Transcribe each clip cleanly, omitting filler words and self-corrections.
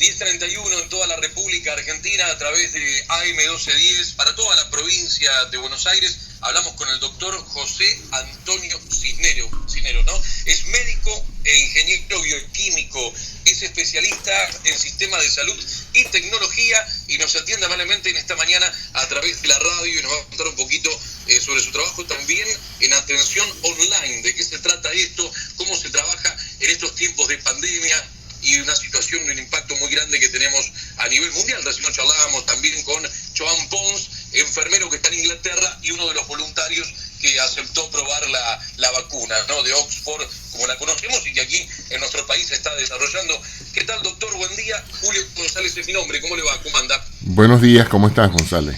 10:31 en toda la República Argentina a través de AM1210 para toda la provincia de Buenos Aires. Hablamos con el doctor José Antonio Cisneros, ¿no? Es médico e ingeniero bioquímico, es especialista en sistemas de salud y tecnología y nos atiende amablemente en esta mañana a través de la radio y nos va a contar un poquito sobre su trabajo también en atención online. ¿De qué se trata esto? ¿Cómo se trabaja en estos tiempos de pandemia? Y una situación, un impacto muy grande que tenemos a nivel mundial. Recién charlábamos también con Joan Pons, enfermero que está en Inglaterra y uno de los voluntarios que aceptó probar la vacuna, ¿no?, de Oxford, como la conocemos y que aquí en nuestro país se está desarrollando. ¿Qué tal, doctor? Buen día. Julio González es mi nombre. ¿Cómo le va? ¿Cómo anda? Buenos días. ¿Cómo estás, González?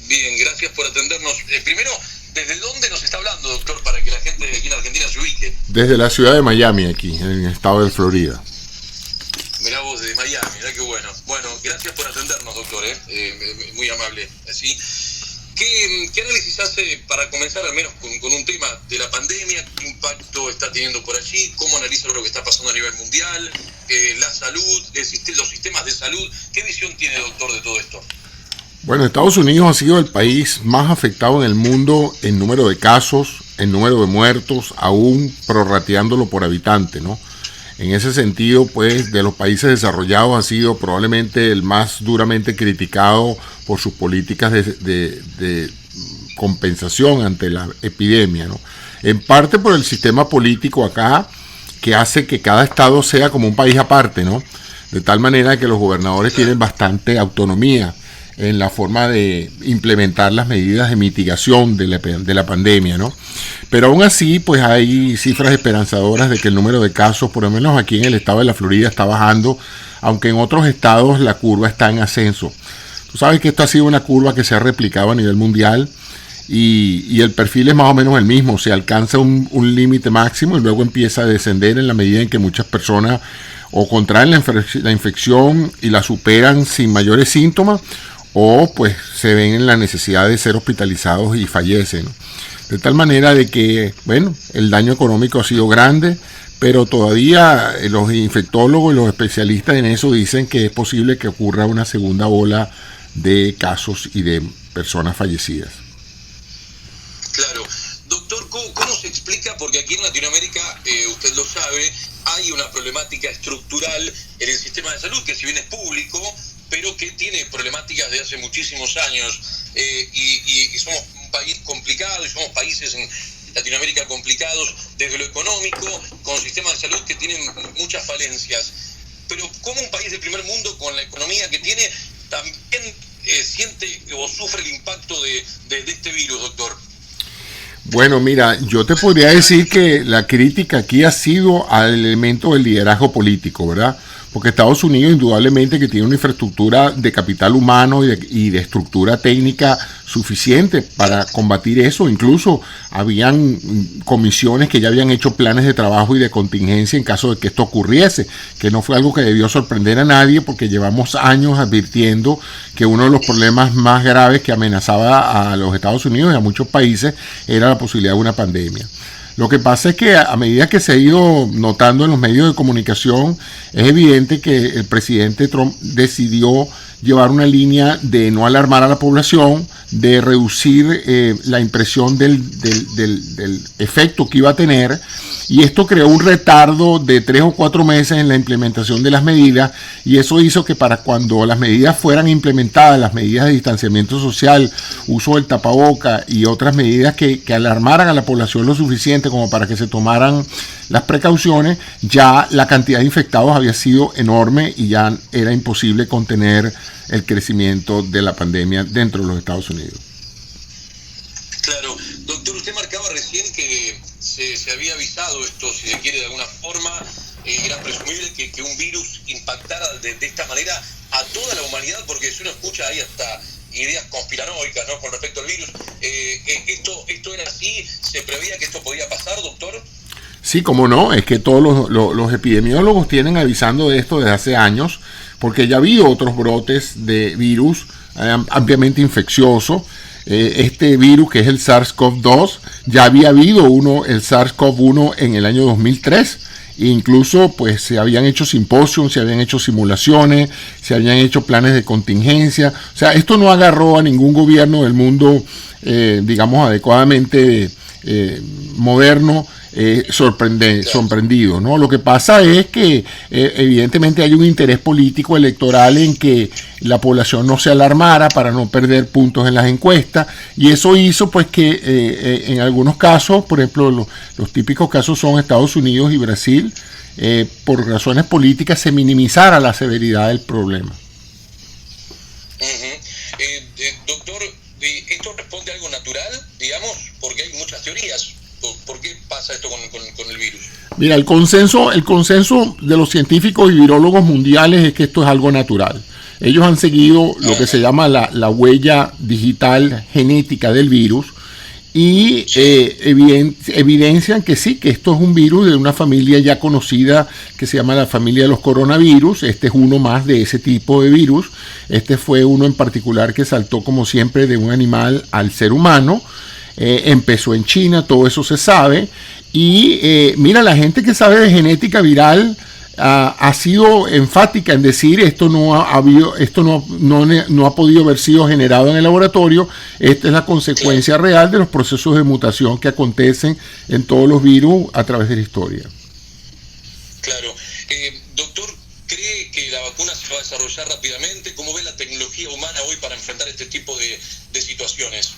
Bien, gracias por atendernos. Primero, ¿desde dónde nos está hablando, doctor, para que la gente aquí en Argentina se ubique? Desde la ciudad de Miami, aquí, en el estado de Florida. Mirá vos, desde Miami, mirá qué bueno. Bueno, gracias por atendernos, doctor, muy amable. ¿Sí? ¿Qué análisis hace para comenzar al menos con un tema de la pandemia? ¿Qué impacto está teniendo por allí? ¿Cómo analiza lo que está pasando a nivel mundial? La salud, los sistemas de salud. ¿Qué visión tiene, doctor, de todo esto? Bueno, Estados Unidos ha sido el país más afectado en el mundo en número de casos, en número de muertos, aún prorrateándolo por habitante, ¿no? En ese sentido, pues, de los países desarrollados ha sido probablemente el más duramente criticado por sus políticas de compensación ante la epidemia, ¿no? En parte por el sistema político acá, que hace que cada estado sea como un país aparte, ¿no? De tal manera que los gobernadores tienen bastante autonomía en la forma de implementar las medidas de mitigación de la pandemia, ¿no? Pero aún así, pues hay cifras esperanzadoras de que el número de casos, por lo menos aquí en el estado de la Florida, está bajando, aunque en otros estados la curva está en ascenso. Tú sabes que esto ha sido una curva que se ha replicado a nivel mundial y el perfil es más o menos el mismo. Se alcanza un límite máximo y luego empieza a descender en la medida en que muchas personas o contraen la infección y la superan sin mayores síntomas, o pues se ven en la necesidad de ser hospitalizados y fallecen, ¿no? De tal manera de que, bueno, el daño económico ha sido grande, pero todavía los infectólogos y los especialistas en eso dicen que es posible que ocurra una segunda ola de casos y de personas fallecidas. Claro. Doctor, ¿cómo se explica? Porque aquí en Latinoamérica, usted lo sabe, hay una problemática estructural en el sistema de salud, que si bien es público, pero que tiene problemáticas de hace muchísimos años, y somos un país complicado, y somos países en Latinoamérica complicados desde lo económico, con sistemas de salud que tienen muchas falencias. Pero ¿cómo un país del primer mundo, con la economía que tiene, también siente o sufre el impacto de este virus, doctor? Bueno, mira, yo te podría decir que la crítica aquí ha sido al elemento del liderazgo político, ¿verdad? Porque Estados Unidos indudablemente que tiene una infraestructura de capital humano y de estructura técnica suficiente para combatir eso. Incluso habían comisiones que ya habían hecho planes de trabajo y de contingencia en caso de que esto ocurriese, que no fue algo que debió sorprender a nadie porque llevamos años advirtiendo que uno de los problemas más graves que amenazaba a los Estados Unidos y a muchos países era la posibilidad de una pandemia. Lo que pasa es que a medida que se ha ido notando en los medios de comunicación, es evidente que el presidente Trump decidió llevar una línea de no alarmar a la población, de reducir la impresión del efecto que iba a tener, y esto creó un retardo de 3 o 4 meses en la implementación de las medidas, y eso hizo que para cuando las medidas fueran implementadas, las medidas de distanciamiento social, uso del tapaboca y otras medidas que alarmaran a la población lo suficiente como para que se tomaran las precauciones, ya la cantidad de infectados había sido enorme y ya era imposible contener el crecimiento de la pandemia dentro de los Estados Unidos. Claro. Doctor, usted marcaba recién que se había avisado esto, si se quiere de alguna forma, era presumible que un virus impactara de esta manera a toda la humanidad, porque si uno escucha ahí hasta ideas conspiranoicas, ¿no?, con respecto al virus. ¿Esto era así? ¿Se preveía que esto podía pasar, doctor? Sí, cómo no, es que todos los epidemiólogos tienen avisando de esto desde hace años, porque ya ha habido otros brotes de virus ampliamente infecciosos. Este virus, que es el SARS-CoV-2, ya había habido el SARS-CoV-1 en el año 2003, Incluso pues se habían hecho simposios, se habían hecho simulaciones, se habían hecho planes de contingencia. O sea, esto no agarró a ningún gobierno del mundo, digamos, adecuadamente moderno, sorprendido, ¿no? Lo que pasa es que evidentemente hay un interés político electoral en que la población no se alarmara para no perder puntos en las encuestas, y eso hizo pues que en algunos casos, por ejemplo los típicos casos son Estados Unidos y Brasil, por razones políticas se minimizara la severidad del problema. Doctor, ¿esto responde a algo natural, digamos? Porque hay muchas teorías. ¿Por qué pasa esto con el virus? Mira, el consenso de los científicos y virólogos mundiales es que esto es algo natural. Ellos han seguido lo que se llama la huella digital genética del virus y evidencian que sí, que esto es un virus de una familia ya conocida que se llama la familia de los coronavirus. Este es uno más de ese tipo de virus. Este fue uno en particular que saltó, como siempre, de un animal al ser humano. Empezó en China, todo eso se sabe. Y mira, la gente que sabe de genética viral ha sido enfática en decir esto no ha podido haber sido generado en el laboratorio. Esta es la consecuencia real de los procesos de mutación que acontecen en todos los virus a través de la historia. Claro. Doctor, ¿cree que la vacuna se va a desarrollar rápidamente? ¿Cómo ve la tecnología humana hoy para enfrentar este tipo de situaciones?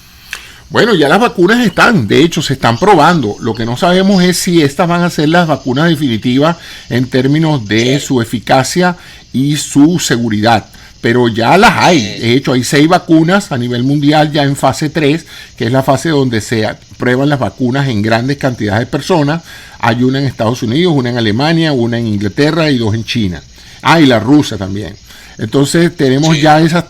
Bueno, ya las vacunas están, de hecho se están probando. Lo que no sabemos es si estas van a ser las vacunas definitivas en términos de su eficacia y su seguridad. Pero ya las hay. De hecho, hay 6 vacunas a nivel mundial ya en fase 3, que es la fase donde se prueban las vacunas en grandes cantidades de personas. Hay una en Estados Unidos, una en Alemania, una en Inglaterra y 2 en China. Y la rusa también. Entonces tenemos ya esas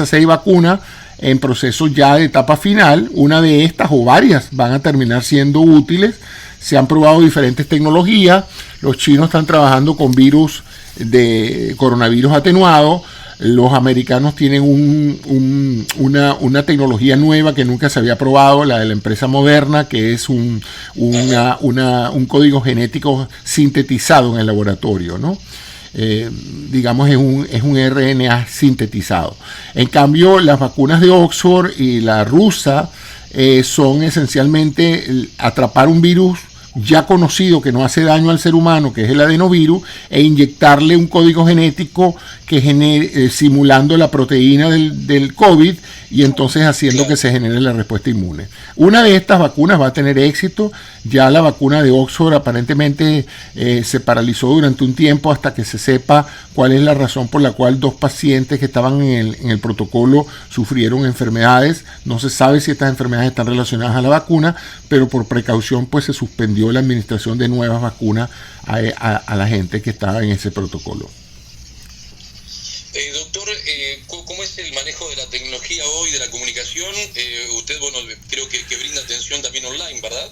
6 vacunas en proceso ya de etapa final. Una de estas o varias van a terminar siendo útiles. Se han probado diferentes tecnologías. Los chinos están trabajando con virus de coronavirus atenuado. Los americanos tienen una tecnología nueva que nunca se había probado, la de la empresa Moderna, que es un código genético sintetizado en el laboratorio, ¿no? Digamos es un RNA sintetizado. En cambio, las vacunas de Oxford y la rusa son esencialmente atrapar un virus ya conocido que no hace daño al ser humano, que es el adenovirus, e inyectarle un código genético que genere, simulando la proteína del COVID, y entonces haciendo que se genere la respuesta inmune. Una de estas vacunas va a tener éxito. Ya la vacuna de Oxford aparentemente se paralizó durante un tiempo hasta que se sepa cuál es la razón por la cual 2 pacientes que estaban en el protocolo sufrieron enfermedades. No se sabe si estas enfermedades están relacionadas a la vacuna, pero por precaución pues se suspendió la administración de nuevas vacunas a la gente que estaba en ese protocolo. Doctor, ¿cómo es el manejo de la tecnología hoy, de la comunicación? Usted, bueno, creo que brinda atención también online, ¿verdad?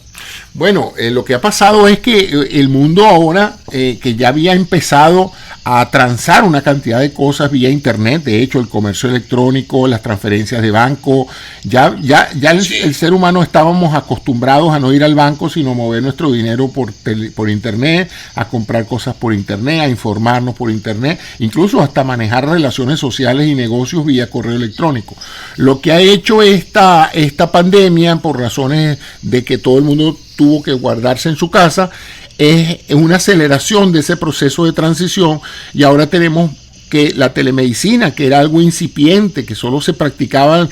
Bueno, lo que ha pasado es que el mundo ahora, que ya había empezado a transar una cantidad de cosas vía internet, de hecho el comercio electrónico, las transferencias de banco, ya el ser humano estábamos acostumbrados a no ir al banco, sino mover nuestro dinero por internet, a comprar cosas por internet, a informarnos por internet, incluso hasta manejar relaciones sociales y negocios vía correo electrónico. Lo que ha hecho esta pandemia, por razones de que todo el mundo tuvo que guardarse en su casa, es una aceleración de ese proceso de transición, y ahora tenemos que la telemedicina, que era algo incipiente, que solo lo practicaban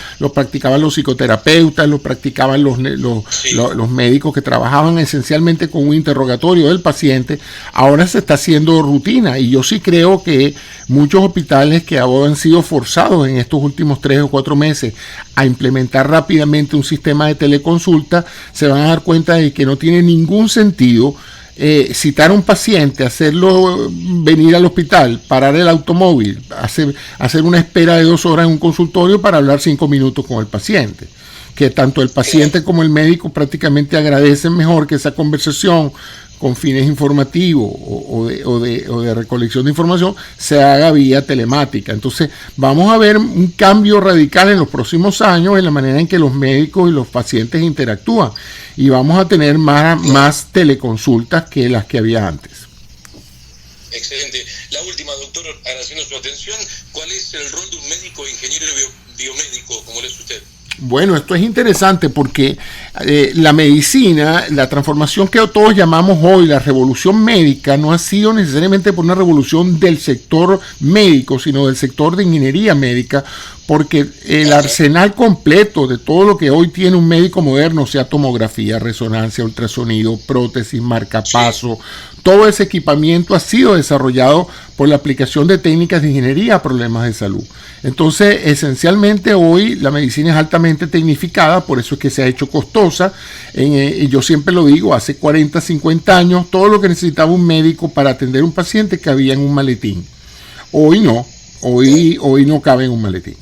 los psicoterapeutas, lo practicaban los médicos que trabajaban esencialmente con un interrogatorio del paciente, ahora se está haciendo rutina. Y yo sí creo que muchos hospitales que han sido forzados en estos últimos 3 o 4 meses a implementar rápidamente un sistema de teleconsulta, se van a dar cuenta de que no tiene ningún sentido citar a un paciente, hacerlo venir al hospital, parar el automóvil, hacer una espera de 2 horas en un consultorio para hablar 5 minutos con el paciente, que tanto el paciente como el médico prácticamente agradecen mejor que esa conversación con fines informativos o de recolección de información se haga vía telemática. Entonces vamos a ver un cambio radical en los próximos años en la manera en que los médicos y los pacientes interactúan, y vamos a tener más teleconsultas que las que había antes. Excelente. La última, doctor, agradeciendo su atención, ¿cuál es el rol de un médico e ingeniero biomédico, como lo es usted? Bueno, esto es interesante porque la medicina, la transformación que todos llamamos hoy la revolución médica, no ha sido necesariamente por una revolución del sector médico, sino del sector de ingeniería médica, porque el arsenal completo de todo lo que hoy tiene un médico moderno, sea tomografía, resonancia, ultrasonido, prótesis, marcapaso, todo ese equipamiento ha sido desarrollado por la aplicación de técnicas de ingeniería a problemas de salud. Entonces, esencialmente hoy la medicina es altamente tecnificada, por eso es que se ha hecho costosa. Y yo siempre lo digo, hace 40, 50 años, todo lo que necesitaba un médico para atender a un paciente cabía en un maletín. Hoy no, hoy no cabe en un maletín.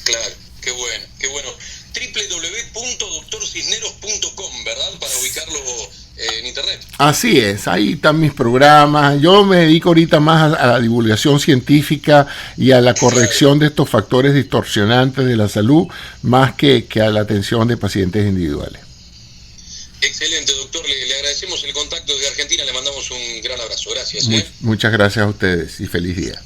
Claro, qué bueno, qué bueno. www.doctorcisneros.com, ¿verdad? Para ubicarlo en internet. Así es, ahí están mis programas. Yo me dedico ahorita más a la divulgación científica y a la corrección de estos factores distorsionantes de la salud, más que a la atención de pacientes individuales. Excelente, doctor. Le agradecemos el contacto desde Argentina. Le mandamos un gran abrazo. Gracias. Muchas gracias a ustedes y feliz día.